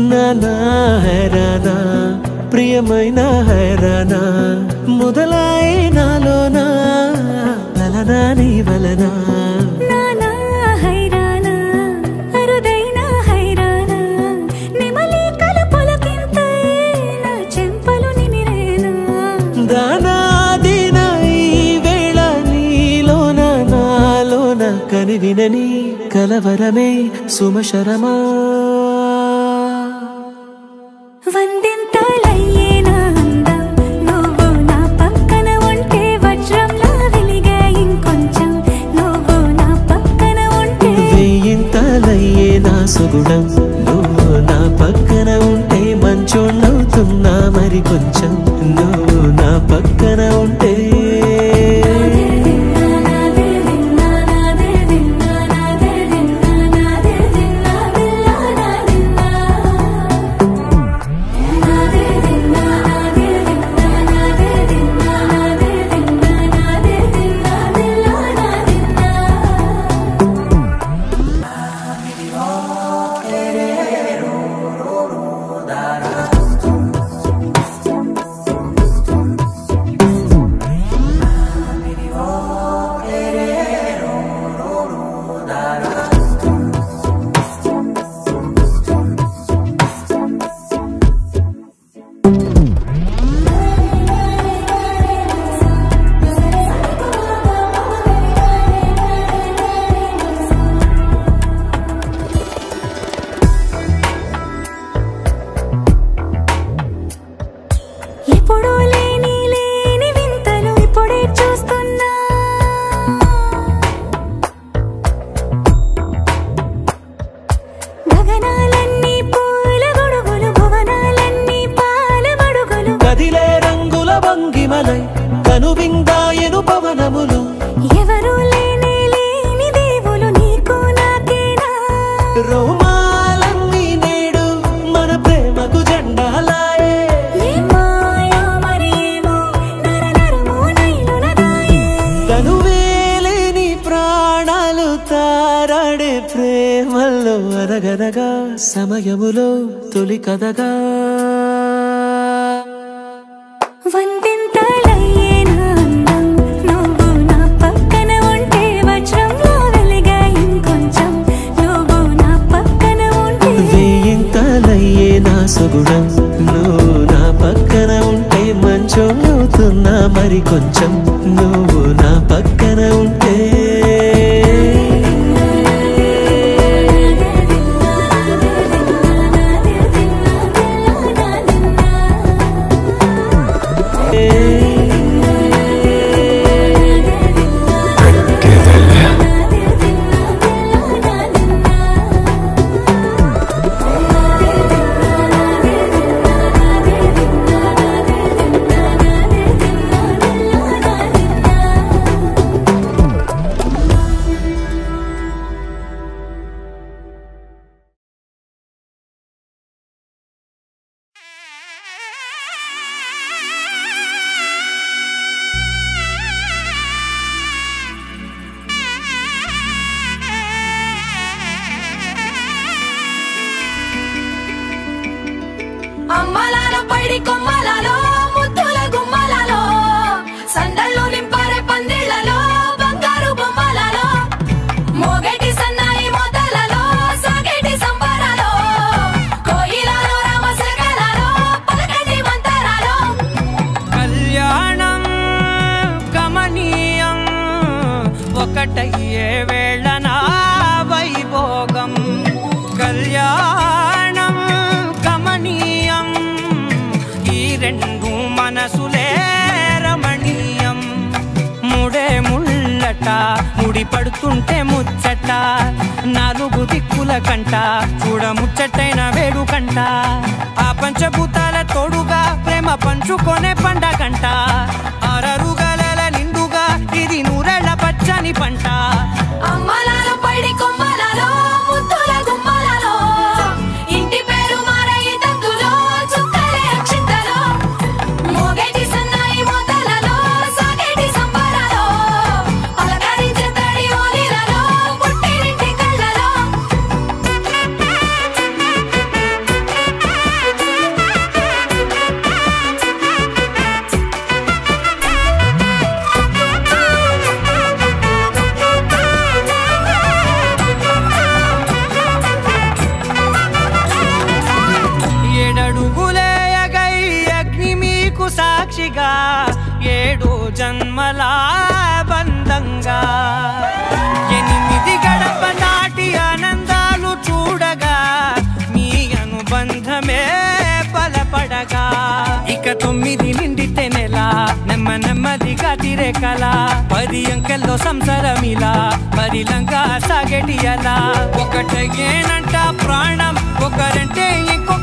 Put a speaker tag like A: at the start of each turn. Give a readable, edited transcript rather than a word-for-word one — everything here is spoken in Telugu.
A: నానా హైరానా ప్రియమైన హైరానా మొదలై నాలోనా వలనా నీ వలనా
B: నానా హైరానా అరుదైన హైరానా నిమలి కలుపుల
A: కదివినని కలవరమే సుమశరమా
B: వందింతలయ్యేనా అందం నువ్వు నా పక్కన ఉంటే వజ్రంలా వెలిగే ఇంకొంచెం నువ్వు నా పక్కన ఉంటే
A: వెయ్యింతలయ్యేనా సుగుణం నువ్వు నా పక్కన ఉంటే మంచోళ్ళవుతున్నా మరి కొంచెం నువ్వు నా పక్కన ఉంటే కనువిందాయను పవనములు
B: ఎవరు లేని దేవులు నీకు నాకేనా
A: రోమాలన్నీ నేడు మన ప్రేమకు జెండాలాయే
B: మాయా మరేమో నరనరమో నైలునదాయే
A: తనువేలేని ప్రాణాలు తారాడే ప్రేమల్లో అరగరగా సమయములో తొలి కథగా
B: వందింతలయ్యేనా అందం నువ్వు నా పక్కన ఉంటే వజ్రంలా వెలిగే ఇంకొంచెం నువ్వు నా పక్కన ఉంటే
A: వెయ్యింతలయ్యేనా సుగుణం నువ్వు నా పక్కన ఉంటే మంచోళ్ళవుతున్నా మరి కొంచెం నువ్వు నా పక్కన ఉంటే
B: అమ్మలాలో పైడి కొమ్మలలో ముద్దుల గుమ్మలలో సందళ్ళు నింపారే పందిళ్లలో బంగారు బొమ్మలలో మోగేటి సన్నాయి మోతలలో సాగేటి సంబరాలో కోయిలలో రామశకలలో పలకటి మంతరాలో
C: కళ్యాణం గమనీయం ఒకటయ్యే వేళనా వైభోగం కళ్యాణం గమనీయం ఈ రెండు మనసులే రమణీయం ముడే ముళ్ళట ముడి పడుతుంటే ముచ్చట నాలుగు దిక్కుల కంట చూడ ముచ్చటైన వేడుకంట ఆ పంచభూతాల తోడుగా ప్రేమ పంచుకొనే పండగంట అరరుగలల నిండుగా ఇది నూరెళ్ళ పచ్చని పంట
B: అమ్మలాలో పైడి కొమ్మలలో ముద్దుల గుమ్మలలో ఇంటి పేరు మారయి తందులో చుక్కలే అక్షింతలో మోగేటి సన్నాయి మోతలలో సాగేటి సంబరాలో పలకరించే తడి ఓలిలలో పుట్టినింటి కళ్ళలో
C: సాక్షిగా 7 జన్మల బంధంగా 8 కళ 10 అంకెల్లో సంసారమిలా పరిలంగా సాగేటి అలా ఒకటేనంట ప్రాణం ఒకరంటే ఇంకో